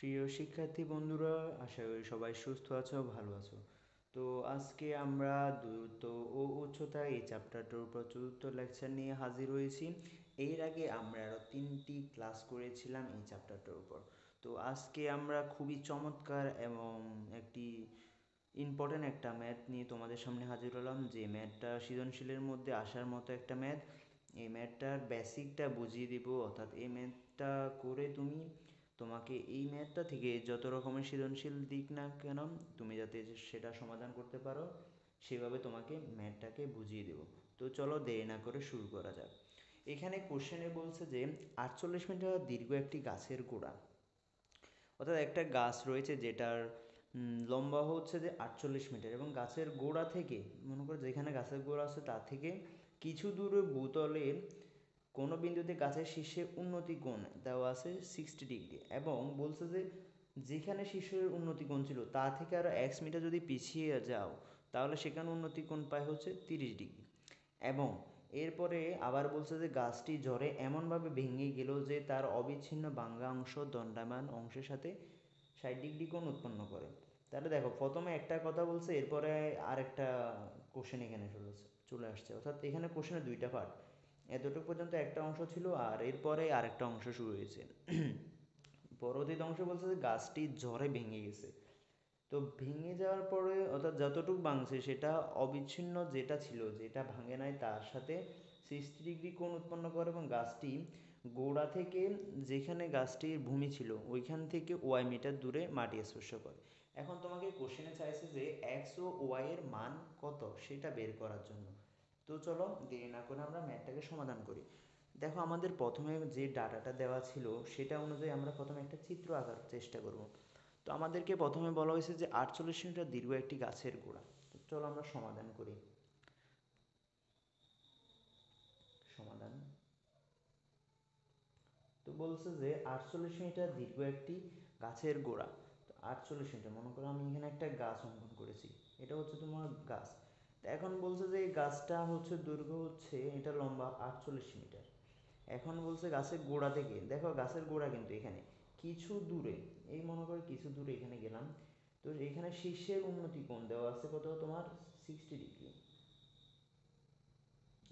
প্রিয় শিক্ষার্থী বন্ধুরা, আশা করি সবাই সুস্থ আছো, ভালো আছো। তো আজকে আমরা দূরত্ব ও উচ্চতা এই চ্যাপ্টারটার উপর চতুর্থ লেকচার নিয়ে হাজির হয়েছি। এর আগে আমরা আরও 3টি ক্লাস করেছিলাম এই চ্যাপ্টারটার উপর। তো আজকে আমরা খুবই চমৎকার এবং একটি ইম্পর্ট্যান্ট একটা ম্যাথ নিয়ে তোমাদের সামনে হাজির হলাম, যে ম্যাথটা সৃজনশীলের মধ্যে আসার মতো একটা ম্যাথ। এই ম্যাথটার বেসিকটা বুঝিয়ে দিব, অর্থাৎ এই ম্যাথটা করে তোমাকে এই ম্যাথটা থেকে যত রকমের সৃজনশীল দিক না কেন তুমি যাতে সেটা সমাধান করতে পারো, সেভাবে তোমাকে ম্যাথটাকে বুঝিয়ে দেব। তো চলো দেরি না করে শুরু করা যাক। এখানে কোশ্চেনে বলছে যে 48 মিটার দীর্ঘ একটি গাছের গোড়া, অর্থাৎ একটা গাছ রয়েছে যেটার লম্বা হচ্ছে যে 48 মিটার, এবং গাছের গোড়া থেকে, মনে করো যেখানে গাছের গোড়া আছে তার থেকে কিছু দূরে ভূতলের কোনো বিন্দুতে গাছের শীর্ষে উন্নতি কোণ দেওয়া আছে 60 ডিগ্রি, এবং বলছে যে যেখানে শীর্ষের উন্নতি কোণ ছিল তা থেকে আরও 1 মিটার যদি পিছিয়ে যাও তাহলে সেখানে উন্নতি কোণ পায় হচ্ছে 30 ডিগ্রি। এবং এরপরে আবার বলছে যে গাছটি ঝড়ে এমনভাবে ভেঙে গেল যে তার অবিচ্ছিন্ন ভাঙ্গা অংশ দণ্ডায়মান অংশের সাথে 60 ডিগ্রি কোণ উৎপন্ন করে। তাহলে দেখো, প্রথমে একটা কথা বলছে, এরপরে আরেকটা কোশ্চেন এখানে চলে আসছে, অর্থাৎ এখানে কোশ্চেনের দুইটা পার্ট। এতটুকু পর্যন্ত একটা অংশ ছিল, আর এরপরে আরেকটা অংশ শুরু হয়েছে। পরবর্তী অংশ বলছে যে গাছটি ঝড়ে ভেঙে গেছে। তো ভেঙে যাওয়ার পরে, অর্থাৎ যতটুকু ভাঙছে সেটা অবিচ্ছিন্ন যেটা ছিল, যেটা ভাঙে নাই, তার সাথে 60 ডিগ্রি কোণ উৎপন্ন করে, এবং গাছটি গোড়া থেকে যেখানে গাছটির ভূমি ছিল ওইখান থেকে মিটার দূরে মাটি স্পর্শ করে। এখন তোমাকে কোশ্চেনে চাইছে যে এক্স ও ওয়াই এর মান কত সেটা বের করার জন্য। তো চলো দেরি না করে আমরা ম্যাথটাকে সমাধান করি। দেখো, আমাদের প্রথমে যে ডাটাটা দেওয়া ছিল সেটা অনুযায়ী আমরা প্রথমে একটা চিত্র আঁকার চেষ্টা করব। তো আমাদেরকে প্রথমে বলা হয়েছে যে 48 মিটার দীর্ঘ একটি গাছের গোড়া। তো চলো আমরা সমাধান করি। সমাধান তো বলছে যে 48 মিটার দীর্ঘ একটি গাছের গোড়া। তো 48 মিটার, মনে করো আমি এখানে একটা গাছ অঙ্কন করেছি, এটা হচ্ছে তোমার গাছ। তো এখন বলছে যে এই গাছটা হচ্ছে দৈর্ঘ্য হচ্ছে, এটা লম্বা 48 মিটার। এখন বলছে গাছের গোড়া থেকে, দেখো গাছের গোড়া কিন্তু এখানে কিছু দূরে, এই মনে করো কিছু দূরে এখানে গেলাম। তো এখানে শীর্ষের উন্নতি কোণ দেওয়া আছে কত, তোমার 60 ডিগ্রি।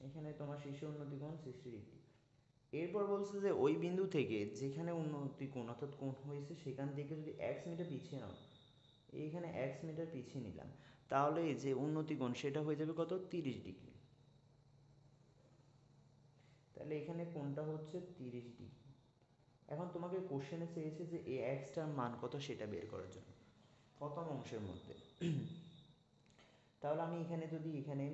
এখানে তোমার শীর্ষের উন্নতি কোণ 60 ডিগ্রি। এরপর বলছে যে ওই বিন্দু থেকে যেখানে উন্নতি কোণ অর্থাৎ কোণ হয়েছে সেখান থেকে যদি 1 মিটার পিছিয়ে নাও, এইখানে 1 মিটার পিছিয়ে নিলাম, তাহলে এই যে উন্নতি কোণ সেটা হয়ে যাবে কত, 30 ডিগ্রি। তাহলে এখানে কোণটা হচ্ছে 30 ডিগ্রি। এখন তোমাকে কোশ্চেনে চেয়েছে যে এ এক্সটার মান কত সেটা বের করার জন্য প্রথম অংশের মধ্যে। তাহলে আমি এখানে যদি এখানে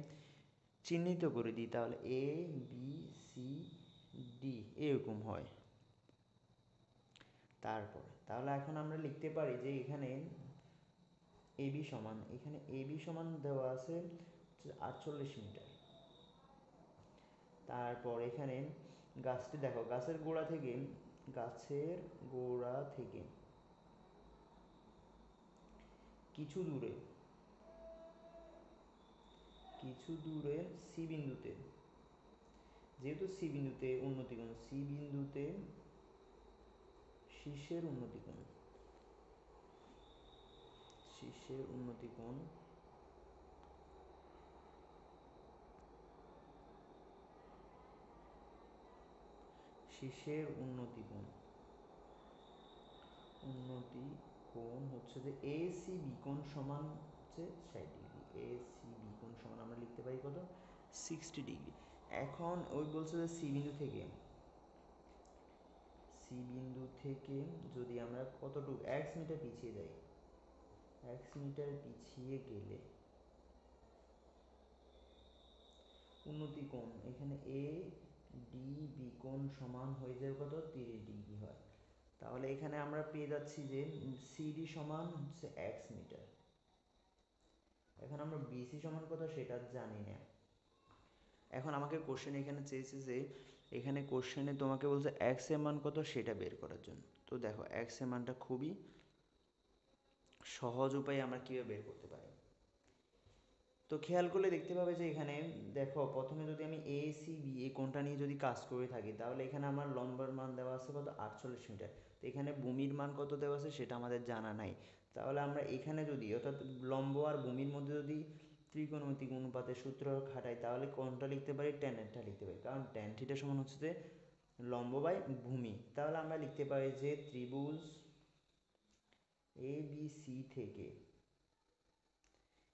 চিহ্নিত করে দিই তাহলে এ বি সি ডি এরকম হয়। তারপরে তাহলে এখন আমরা লিখতে পারি যে এখানে এবি সমান, এখানে এবি সমান দেওয়া আছে 48 মিটার। তারপর এখানে গাছটি দেখো, গাছের গোড়া থেকে কিছু দূরে, সি বিন্দুতে, যেহেতু সি বিন্দুতে উন্নতি কোণ, সি বিন্দুতে শীর্ষের উন্নতি কোণ, শীর্ষের উন্নতি কোণ শীর্ষের উন্নতি কোণ উন্নতি কোণ হচ্ছে যে এ সি বি কোণ সমান হচ্ছে 60 ডিগ্রি। এ সি বি কোণ সমান আমরা লিখতে পারি কত, 60 ডিগ্রি। এখন ওই বলছে যে সি বিন্দু থেকে যদি আমরা কতটুকু 1 মিটার পিছিয়ে যাই, 1 মিটার পিছিয়ে গেলে উন্নতি কোণ এখানে এ ডি বি কোণ সমান হয়ে যাবে কত, 30 ডিগ্রি হয়। তাহলে এখানে আমরা পেয়ে যাচ্ছি যে সিডি সমান হচ্ছে 1 মিটার। এখন আমরা বিসি সমান কত সেটা জানি না। এখন আমাকে কোশ্চেন এখানে চেয়েছে যে, এখানে কোশ্চেনে তোমাকে বলছে এক্স এর মান কত সেটা বের করার জন্য। তো দেখো, এক্স এর মানটা খুবই সহজ উপায়ে আমরা কীভাবে বের করতে পারি। তো খেয়াল করলে দেখতে পাবে যে এখানে দেখো প্রথমে যদি আমি এ সি বি এই কোণটা নিয়ে যদি কাজ করে থাকি, তাহলে এখানে আমার লম্বার মান দেওয়া আছে কত 48 মিটার। তো এখানে ভূমির মান কত দেওয়া আছে সেটা আমাদের জানা নাই। তাহলে আমরা এখানে যদি অর্থাৎ লম্ব আর ভূমির মধ্যে যদি ত্রিকোণমিতিক অনুপাতের সূত্র খাটাই, তাহলে কোনটা লিখতে পারি, ট্যানটা লিখতে পারি, কারণ ট্যান থিটা সমান হচ্ছে যে লম্ব বাই ভূমি। তাহলে আমরা লিখতে পারি যে ত্রিভুজ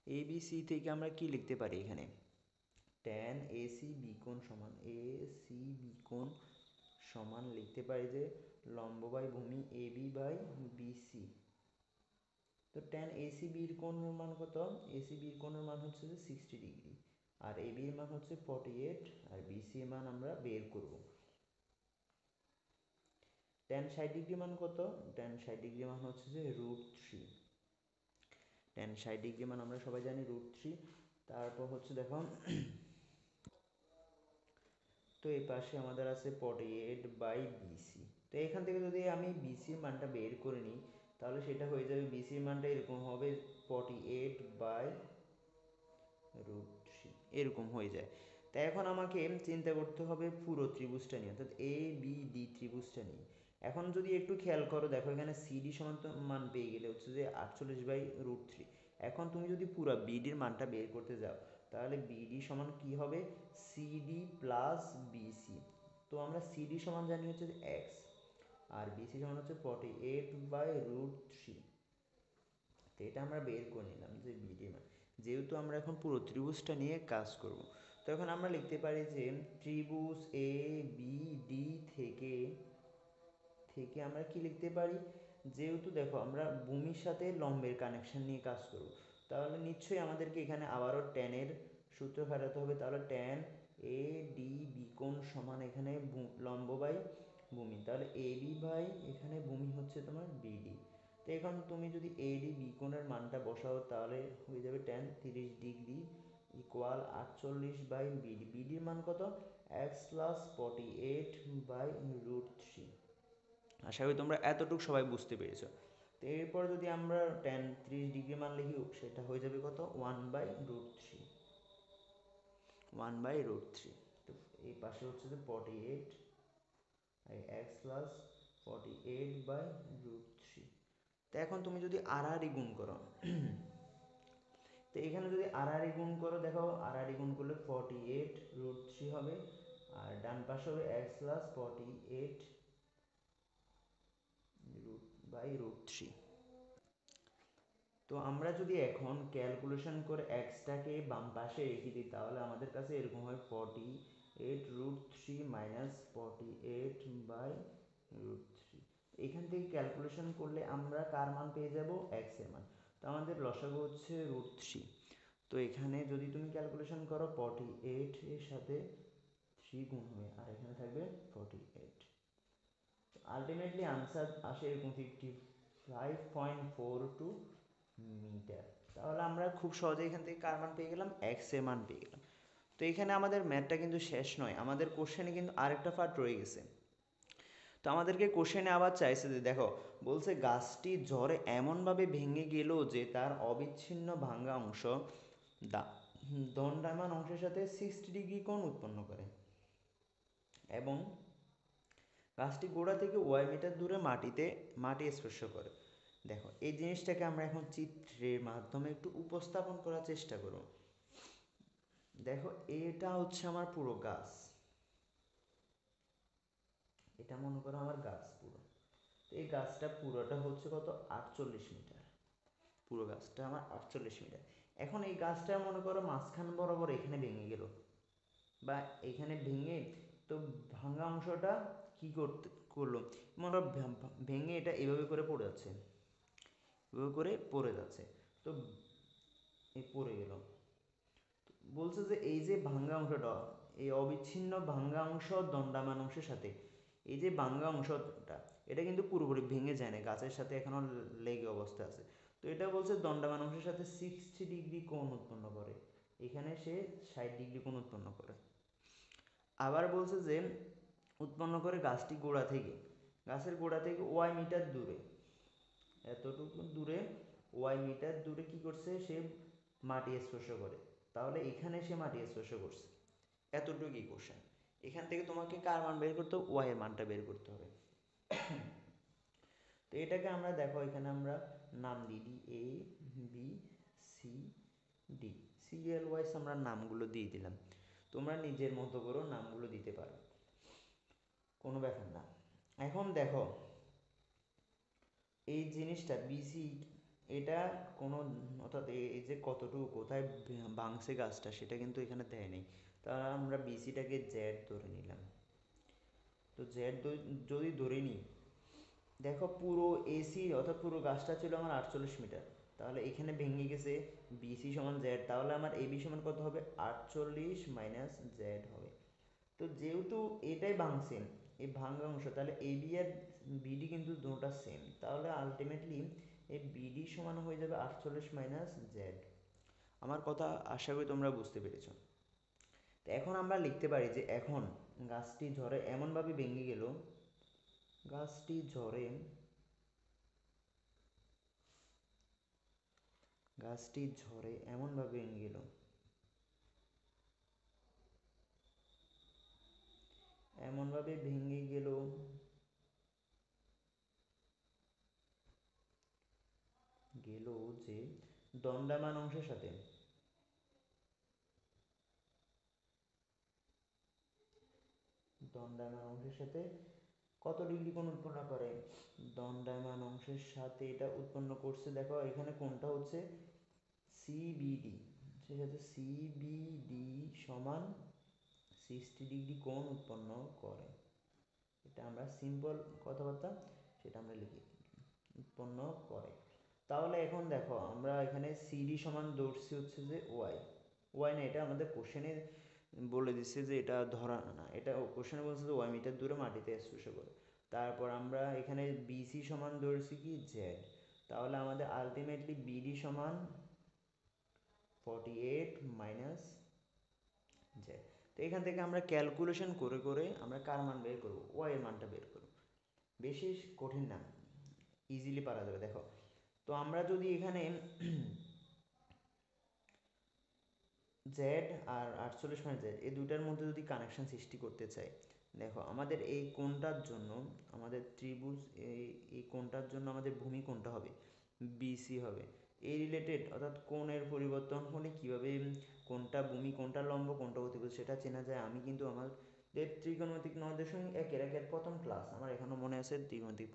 ABC থেকে আমরা কি লিখতে পারি, এখানে ট্যান ACB কোণ সমান লিখতে পারি যে লম্ব বাই ভূমি AB বাই BC। তো ট্যান ACBর কোণের মান কত, ACBর কোণের মান হচ্ছে যে 60 ডিগ্রি, আর AB এর মান হচ্ছে 48, আর BC এর মান আমরা বের করব। ট্যান 60 ডিগ্রি মান কত, ট্যান 60 ডিগ্রি মান হচ্ছে যে √3। ট্যান 60 ডিগ্রি মান আমরা সবাই জানি √3। তারপর হচ্ছে দেখো, তো এই পাশে আমাদের আছে 48/BC। তো এখান থেকে যদি আমি BCর মানটা বের করে নিই, তাহলে সেটা হয়ে যাবে, BCর মানটা এরকম হবে 48/√3, এরকম হয়ে যায়। তাই এখন আমাকে চিন্তা করতে হবে পুরো ত্রিভুজটা নিয়ে, অর্থাৎ ABD ত্রিভুজটা নিয়ে। এখন যদি একটু খেয়াল করো, দেখো এখানে CD সমান মান পেয়ে গেলে হচ্ছে যে 48/√3। এখন তুমি যদি পুরো BDর মানটা বের করতে যাও, তাহলে BD সমান কি হবে, CD প্লাস BC। তো আমরা CD সমান জানি হচ্ছে x, আর BC সমান হচ্ছে 48/√3। তো এটা আমরা বের করে নিলাম যে BD মান, যেহেতু আমরা এখন পুরো ত্রিভুজটা নিয়ে কাজ করব। তো এখন আমরা লিখতে পারি যে ত্রিভুজ ABD থেকে আমরা কি লিখতে পারি, যেহেতু দেখো আমরা ভূমির সাথে লম্বের কানেকশন নিয়ে কাজ করব, তাহলে নিশ্চয়ই আমাদেরকে এখানে আবারও ট্যানের সূত্র খাটাতে হবে। তাহলে ট্যান ADB কোণ সমান এখানে লম্ব বাই ভূমি, তাহলে AB বাই এখানে ভূমি হচ্ছে তোমার BD। তো এখন তুমি যদি ADB কোণের মানটা বসাও, তাহলে হয়ে যাবে ট্যান 30 ডিগ্রি ইকুয়াল 48/BD। BDর মান কত, x প্লাস 48/√3। আশা করি তোমরা এতটুকু সবাই বুঝতে পেরেছো। তো এরপর যদি আমরা ট্যান 30 ডিগ্রি মান লিখি, সেটা হয়ে যাবে কত, 1/√3। তো এই পাশে হচ্ছে যে 48 x প্লাস 48/√3। তো এখন তুমি যদি আড়াআড়ি গুণ করো, তো এখানে যদি আড়াআড়ি গুণ করো, দেখো আড়াআড়ি গুণ করলে 48√3 হবে, আর ডান পাশে হবে x প্লাস 48/√3। তো আমরা যদি এখন ক্যালকুলেশন করে এক্সটাকে বাম পাশে রেখে দিই, তাহলে আমাদের কাছে এরকম হয় 48√3 মাইনাস 48/√3। এখান থেকে ক্যালকুলেশন করলে আমরা কার মান পেয়ে যাব, এক্স এর মান। তো আমাদের লসাগু হচ্ছে √3। তো এখানে যদি তুমি ক্যালকুলেশন করো, 48 এর সাথে 3 গুণ হবে, আর এখানে থাকবে 48। আলটিমেটলি আনসার আসে এরকম 55.42 মিটার। তাহলে আমরা খুব সহজে এখান থেকে কার মান পেয়ে গেলাম, এক্স এর মান পেয়ে গেলাম। তো এখানে আমাদের ম্যাথটা কিন্তু শেষ নয়, আমাদের কোশ্চেনে কিন্তু আরেকটা পার্ট রয়ে গেছে। তো আমাদেরকে কোশ্চেনে আবার চাইছে যে দেখো, বলছে গাছটি ঝড়ে এমনভাবে ভেঙে গেল যে তার অবিচ্ছিন্ন ভাঙ্গা অংশ দণ্ডায়মান অংশের সাথে 60 ডিগ্রি কোণ উৎপন্ন করে, এবং গাছটি গোড়া থেকে মিটার দূরে মাটি স্পর্শ করে। দেখো এই জিনিসটাকে আমরা এখন চিত্রের মাধ্যমে একটু উপস্থাপন করার চেষ্টা করব। দেখো এটা হচ্ছে আমার পুরো গাছ, এটা মনে করো আমার গাছ পুরো। এই গাছটা পুরোটা হচ্ছে কত, 48 মিটার। পুরো গাছটা আমার 48 মিটার। এখন এই গাছটা মনে করো মাঝখান বরাবর এখানে ভেঙে গেল, বা এখানে ভেঙে, তো ভাঙা অংশটা কি করলো, মনে করো ভেঙে এটা এভাবে করে পড়ে যাচ্ছে, এভাবে করে পড়ে যাচ্ছে। তো এই পড়ে গেল, বলছে যে এই যে ভাঙ্গা অংশটা, এই অবিচ্ছিন্ন ভাঙ্গা অংশ দণ্ডায়মান অংশের সাথে, এই যে ভাঙ্গা অংশটা, এটা কিন্তু পুরোপুরি ভেঙে যায় না, গাছের সাথে এখনো লেগে অবস্থা আছে। তো এটা বলছে দণ্ডায়মান অংশের সাথে 60 ডিগ্রি কোণ উৎপন্ন করে, এখানে সে 60 ডিগ্রি কোণ উৎপন্ন করে। আবার বলছে যে উৎপন্ন করে গাছটি গোড়া থেকে, গাছের গোড়া থেকে মিটার দূরে, এতটুকু দূরে মিটার দূরে কি করছে, সে মাটি স্পর্শ করে। তাহলে এখানে সে মাটি স্পর্শ করছে, এতটুকুই কোশ্চেন। এখান থেকে তোমাকে কার মান বের করতে হবে, ওয়াই এর মানটা বের করতে হবে। তো এটাকে আমরা দেখো এখানে আমরা নাম দিয়ে দিই A B C D, serial wise আমরা নামগুলো দিয়ে দিলাম। তোমরা নিজের মতো করেও নামগুলো দিতে পারো, কোনো ব্যাপার না। এখন দেখো এই জিনিসটা বিসি, এটা কোনো, অর্থাৎ এই যে কতটুকু কোথায় ভাঙছে গাছটা সেটা কিন্তু এখানে দেয় নেই। তাহলে আমরা বিসিটাকে জেড ধরে নিলাম। তো জেড যদি ধরে নিই, দেখো পুরো এসি অর্থাৎ পুরো গাছটা ছিল আমার 48 মিটার, তাহলে এখানে ভেঙে গেছে বিসি সমান জেড, তাহলে আমার এবি সমান কত হবে, 48 মাইনাস জেড হবে। তো যেহেতু এটাই ভাঙছে, এই ভাঙা অংশ, তাহলে এবি আর বিডি কিন্তু দুটোটা সেম, তাহলে আলটিমেটলি এই বিডি সমান হয়ে যাবে 48 মাইনাস জেড। আমার কথা আশা করি তোমরা বুঝতে পেরেছো। তো এখন আমরা লিখতে পারি যে এখন গাছটি ঝড়ে এমনভাবে ভেঙে গেল, গাছটি ঝড়ে এমনভাবে ভেঙে গেল, এমনভাবে ভেঙে গেল যে দণ্ডায়মান অংশের সাথে কত ডিগ্রি কোণ উৎপন্ন করে, দণ্ডায়মান অংশের সাথে এটা উৎপন্ন করছে। দেখো এখানে কোণটা হচ্ছে সিবিডি, ঠিক আছে, সিবিডি সমান 60 ডিগ্রি কোণ উৎপন্ন করে। এটা আমরা সিম্পল কথাবার্তা, সেটা আমরা লিখি উৎপন্ন করে। তাহলে এখন দেখো আমরা এখানে সিডি সমান ধরছি হচ্ছে যে ওয়াই, ওয়াই না, এটা আমাদের কোশ্চেনে বলে দিচ্ছে যে এটা ধরা না, এটা কোশ্চেনে বলছে যে ওয়াই মিটার দূরে মাটিতে স্পর্শ করে। তারপর আমরা এখানে বিসি সমান ধরছি কি জেড, তাহলে আমাদের আলটিমেটলি বিডি সমান 48 মাইনাস জেড। তো এখান থেকে আমরা ক্যালকুলেশন করে করে আমরা কার মান বের করবো, ওয়াই এর মানটা বের করবো। বেশি কঠিন না, ইজিলি পারা যাবে। দেখো তো আমরা যদি এখানে জেড আর 48 মানে জেড এই দুইটার মধ্যে যদি কানেকশন সৃষ্টি করতে চাই, দেখো আমাদের এই কোণটার জন্য, আমাদের ত্রিভুজ এই কোণটার জন্য আমাদের ভূমি কোণটা হবে বিসি হবে। এই রিলেটেড অর্থাৎ কোণের পরিবর্তন হলে কীভাবে কোনটা ভূমি, কোনটা লম্ব, কোনটা অতিভুজ সেটা চেনা যায়। আমি কিন্তু আমাদের ত্রিকোণমিতিক 9.1-এর প্রথম ক্লাস আমার এখনও মনে আছে, ত্রিকোণমিতিক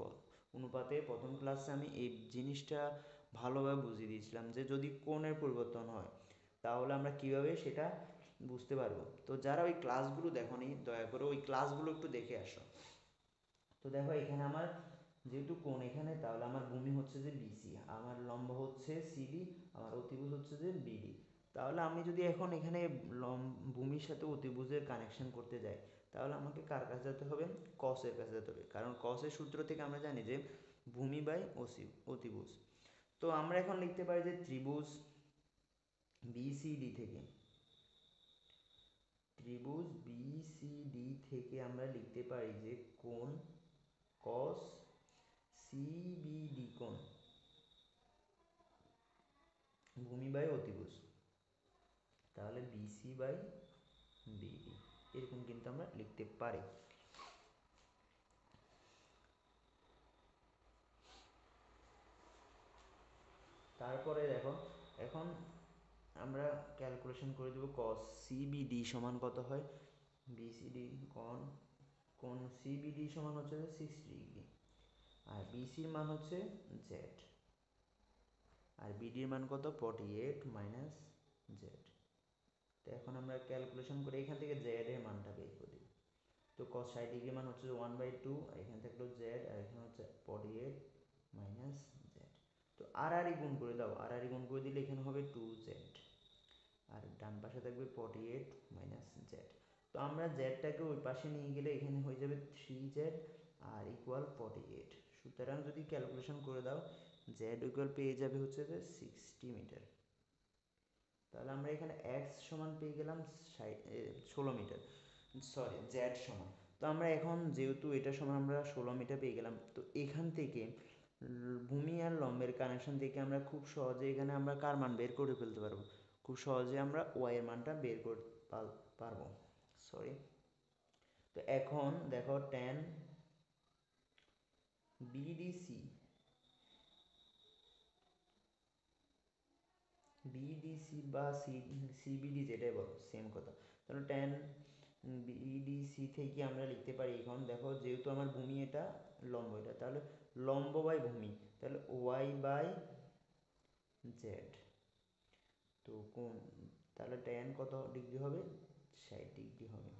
অনুপাতে প্রথম ক্লাসে আমি এই জিনিসটা ভালোভাবে বুঝিয়ে দিয়েছিলাম যে যদি কোণের পরিবর্তন হয় তাহলে আমরা কিভাবে সেটা বুঝতে পারবো। তো যারা ওই ক্লাসগুলো দেখোনি দয়া করে ওই ক্লাসগুলো একটু দেখে আসো। তো দেখো এখানে আমার যেহেতু কোণ এখানে, তাহলে আমার ভূমি হচ্ছে যে বিসি, আমার লম্ব হচ্ছে সিডি, আমার অতিভুজ হচ্ছে যে বিডি। তাহলে আমি যদি এখন এখানে ভূমির সাথে অতিভুজের কানেকশন করতে যাই, তাহলে আমাকে কার কাছে যেতে হবে, কসের কাছে যেতে হবে, কারণ কসের সূত্র থেকে আমরা জানি যে ভূমি বাই অতিভুজ। তো আমরা এখন লিখতে পারি যে ত্রিভুজ বিসিডি থেকে, আমরা লিখতে পারি যে কোণ কস সিবিডি কোণ ভূমি বাই অতিভুজ, তাহলে বিসি বাই বিডি, এরকম কিন্তু আমরা লিখতে পারি। তারপরে দেখো এখন আমরা ক্যালকুলেশন করে দেবো কস সিবিডি সমান কত হয়, বিসিডি কোণ সিবিডি সমান হচ্ছে 60 ডিগ্রি, আর বিসির মান হচ্ছে জেড, আর বিডির মান কত 48 মাইনাস জেড। তো এখন আমরা ক্যালকুলেশন করে এখান থেকে জেড এর মানটা বের করি। তো cos 60 ডিগ্রি মান হচ্ছে 1/2, আর এখানে থাকলো জেড, আর এখানে হচ্ছে 48 মাইনাস জেড। তো আর আর গুণ করে দাও, আর আর গুণ করে দিলে এখানে হবে 2z, আর ডান পাশে থাকবে 48 মাইনাস জেড। তো আমরা জেডটাকে ওই পাশে নিয়ে গেলে এখানে হয়ে যাবে 3z আর ইকুয়াল 48। সুতরাং যদি ক্যালকুলেশন করে দাও জেড ইকুয়াল পেয়ে যাবে হচ্ছে যে 60 মিটার। তাহলে আমরা এখানে এক্স সমান পেয়ে গেলাম 16 মিটার, সরি জেড সমান। তো আমরা এখন যেহেতু এটা সমান আমরা 16 মিটার পেয়ে গেলাম, তো এখান থেকে ভূমি আর লম্বের কানেকশন থেকে আমরা খুব সহজে এখানে আমরা কার মান বের করে ফেলতে পারবো, খুব খুব সহজে আমরা ওয়াই এর মানটা বের করতে পারবো। সরি। তো এখন দেখো tan বিডিসি বা সিবিডি যেটাই বলো সেম কথা। তাহলে tan বিডিসি থেকে আমরা লিখতে পারি, এখন দেখো যেহেতু আমার ভূমি এটা লম্ব এটা, তাহলে লম্ব বাই ভূমি, তাহলে ওয়াই বাই জেড। তো কোন তাহলে tan কত ডিগ্রি হবে? 60 ডিগ্রি হবে।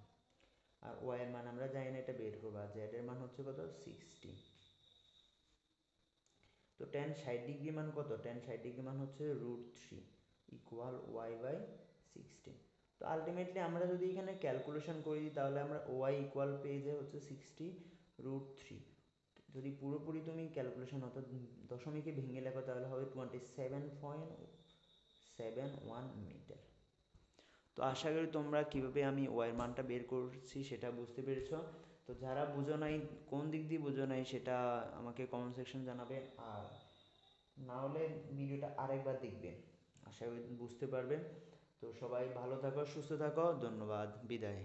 আর ওয়াই এর মান আমরা জানি না, এটা বের করবো। আর জেড এর মান হচ্ছে কত? 60। তো tan 60 ডিগ্রি মান কত? tan 60 ডিগ্রি মান হচ্ছে √3 ইকুয়াল ওয়াই বাই 60। তো আলটিমেটলি আমরা যদি এখানে ক্যালকুলেশন করি তাহলে আমরা ওয়াই ইকুয়াল পেয়ে যাই হচ্ছে 60√3। যদি পুরোপুরি তুমি ক্যালকুলেশন অর্থাৎ দশমিকে ভেঙে লেখো তাহলে হবে 27.71 মিটার। তো আশা করি তোমরা কীভাবে আমি ওয়াইয়ের মানটা বের করছি সেটা বুঝতে পেরেছো। তো যারা বুঝো নাই, কোন দিক দিয়ে বুঝো নাই সেটা আমাকে কমেন্ট সেকশন জানাবে, আর না হলে ভিডিওটা আরেকবার দেখবে, আশা করি বুঝতে পারবে। তো সবাই ভালো থাকো, সুস্থ থাকো, ধন্যবাদ, বিদায়।